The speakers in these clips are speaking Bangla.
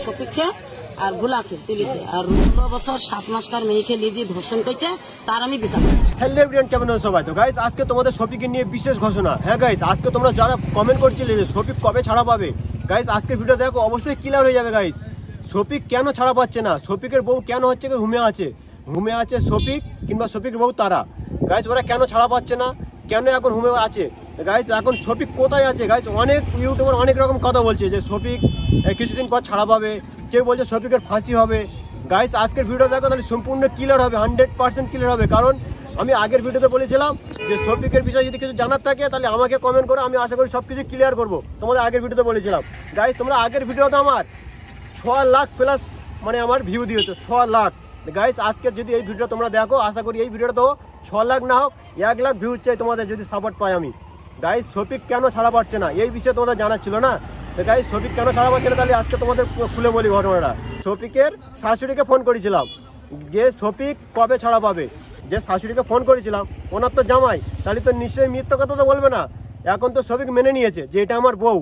শফিককে আর গুলাকে তুলেছে আর 16 বছর 7 মাসকার মেয়েকে নিজে ধর্ষণ করেছে তার আমি বিচার। হ্যালো এভরিওয়ান, কেমন আছো সবাই? তো গাইস আজকে তোমাদের শফিকের নিয়ে বিশেষ ঘোষণা। হ্যাঁ গাইস, আজকে তোমরা যারা কমেন্ট করছিলে যে শফিক কবে ছাড়া পাবে, গাইস আজকে ভিডিও দেখো অবশ্যই ক্লিয়ার হয়ে যাবে। গাইস শফিক কেন ছাড়া পাচ্ছে না, শফিকের বউ কেন হচ্ছে হুমে আছে শফিক কিংবা শফিকের বউ তারা। গাইস ওরা কেন ছাড়া পাচ্ছে না, কেন এখন হুমে আছে? গাইস এখন শফিক কোথায় আছে? গাইস অনেক ইউটিউবার অনেক রকম কথা বলছে যে শফিক কিছুদিন পর ছাড়া পাবে, কেউ বলছে শফিকের ফাঁসি হবে। গাইস আজকের ভিডিও দেখো তাহলে সম্পূর্ণ ক্লিয়ার হবে, 100% ক্লিয়ার হবে। কারণ আমি আগের ভিডিওতে বলেছিলাম যে শফিকের বিষয়ে যদি কিছু জানার থাকে তাহলে আমাকে কমেন্ট করো, আমি আশা করি সব কিছু ক্লিয়ার করবো। তোমাদের আগের ভিডিওতে বলেছিলাম। গাইস তোমরা আগের ভিডিওতে আমার 6 লাখ প্লাস মানে আমার ভিউ দিয়েছো, 6 লাখ। গাইস আজকে যদি এই ভিডিও তোমরা দেখো, আশা করি এই ভিডিওটা তো 6 লাখ না হোক 1 লাখ ভিউ চাই তোমাদের, যদি সাপোর্ট পাই আমি। গাইস শফিক কেন ছাড়া পাচ্ছে না এই বিষয়ে তোমাদের জানার ছিল না। তো গাইস শফিক কেন ছাড়া পাচ্ছে না তাহলে আজকে তোমাদের খুলে বলি ঘটনাটা। শফিকের শাশুড়িকে ফোন করেছিলাম যে শফিক কবে ছাড়া পাবে, যে শাশুড়িকে ফোন করেছিলাম ওনার তো জামাই, তাহলে তো নিশ্চয়ই মিথ্যা কথা তো বলবে না। এখন তো শফিক মেনে নিয়েছে যে এটা আমার বউ,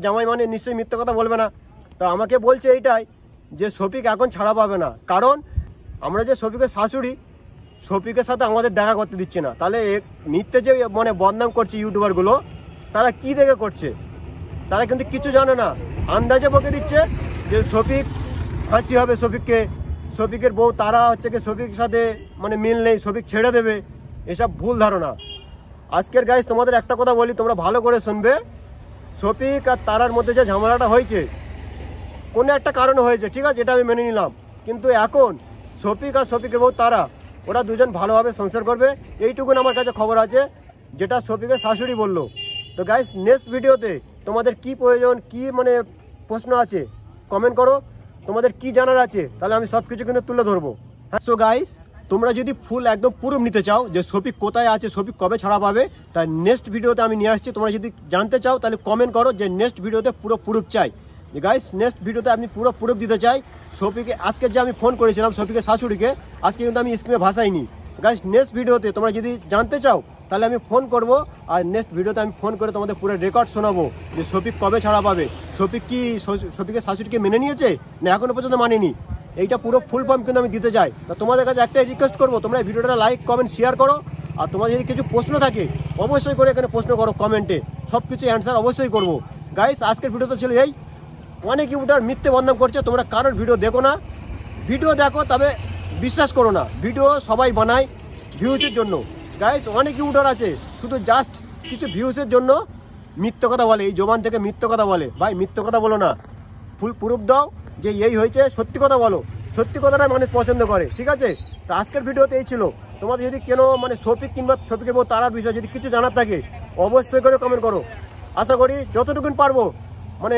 জামাই মানে নিশ্চয়ই মিথ্যা কথা বলবে না। তো আমাকে বলছে এইটাই যে শফিক এখন ছাড়া পাবে না, কারণ আমরা যে শফিকের শাশুড়ি, শফিকের সাথে আমাদের দেখা করতে দিচ্ছে না। তাহলে মিথ্যে যে মানে বদনাম করছে ইউটিউবারগুলো, তারা কি দেখে করছে? তারা কিন্তু কিছু জানে না, আন্দাজে বকে দিচ্ছে যে শফিক ফাঁসি হবে, শফিকের বউ তারা হচ্ছে কি শফিকের সাথে মানে মিল নেই, শফিক ছেড়ে দেবে, এসব ভুল ধারণা। আজকের গাইস তোমাদের একটা কথা বলি, তোমরা ভালো করে শুনবে। শফিক আর তারার মধ্যে যে ঝামেলাটা হয়েছে কোনো একটা কারণে হয়েছে, ঠিক আছে, এটা আমি মেনে নিলাম। কিন্তু এখন শফিক আর শফিকের বউ তারা ওরা দুজন ভালোভাবে সংসার করবে, এইটুকুন আমার কাছে খবর আছে, যেটা শফিকের শাশুড়ি বললো। তো গাইস নেক্সট ভিডিওতে তোমাদের কি প্রয়োজন, কি মানে প্রশ্ন আছে কমেন্ট করো, তোমাদের কি জানার আছে, তাহলে আমি সব কিছু কিন্তু তুলে ধরবো। হ্যাঁ সো গাইস তোমরা যদি ফুল একদম প্রুফ নিতে চাও যে শফিক কোথায় আছে, শফিক কবে ছাড়া পাবে, তাই নেক্সট ভিডিওতে আমি নিয়ে আসছি। তোমরা যদি জানতে চাও তাহলে কমেন্ট করো যে নেক্সট ভিডিওতে পুরো প্রুফ চাই। যে গাইস নেক্সট ভিডিওতে আমি পুরো প্রুফ দিতে চাই। শফিকে আজকে যে আমি ফোন করেছিলাম শফিকের শাশুড়িকে, আজকে কিন্তু আমি স্ক্রিনে ভাষাইনি। গাইস নেক্সট ভিডিওতে তোমরা যদি জানতে চাও তাহলে আমি ফোন করব, আর নেক্সট ভিডিওতে আমি ফোন করে তোমাদের পুরো রেকর্ড শোনাবো যে শফিক কবে ছাড়া পাবে, শফিকের শাশুড়িকে মেনে নিয়েছে না এখনো পর্যন্ত মানেনি। এইটা পুরো ফুল ফর্ম কিন্তু আমি দিতে চাই। তো তোমাদের কাছে একটাই রিকোয়েস্ট করবো, তোমরা ভিডিওটা লাইক কমেন্ট শেয়ার করো, আর তোমার যদি কিছু প্রশ্ন থাকে অবশ্যই করে এখানে প্রশ্ন করো কমেন্টে, সব কিছু অ্যান্সার অবশ্যই করবো। গাইস আজকের ভিডিও তো ছিল এই। অনেক ইউটিউবার মিথ্যে বদনাম করছে, তোমরা কারোর ভিডিও দেখো না, ভিডিও দেখো তবে বিশ্বাস করো না। ভিডিও সবাই বানায় ভিউজের জন্য। গাইস অনেক ইউটিউবার আছে শুধু জাস্ট কিছু ভিউজের জন্য মিথ্যে কথা বলে, এই জবান থেকে মিথ্যে কথা বলে। ভাই মিথ্যে কথা বলো না, ফুল প্রুফ দাও যে এই হয়েছে, সত্যি কথা বলো, সত্যি কথাটা মানুষ পছন্দ করে, ঠিক আছে? তো আজকের ভিডিওতে এই ছিল। তোমাদের যদি কেন মানে শফিক কিংবা শফিকের বউ তারার বিষয়ে যদি কিছু জানার থাকে অবশ্যই করে কমেন্ট করো। আশা করি যতটুকুন পারবো মানে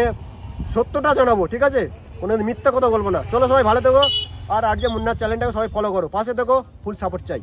সত্যটা জানাবো, ঠিক আছে? কোনো মিথ্যা কথা বলবো না। চলো সবাই ভালো থেকো, আর যে মুন্নার চ্যানেলটাকে সবাই ফলো করো, পাশে থেকো, ফুল সাপোর্ট চাই।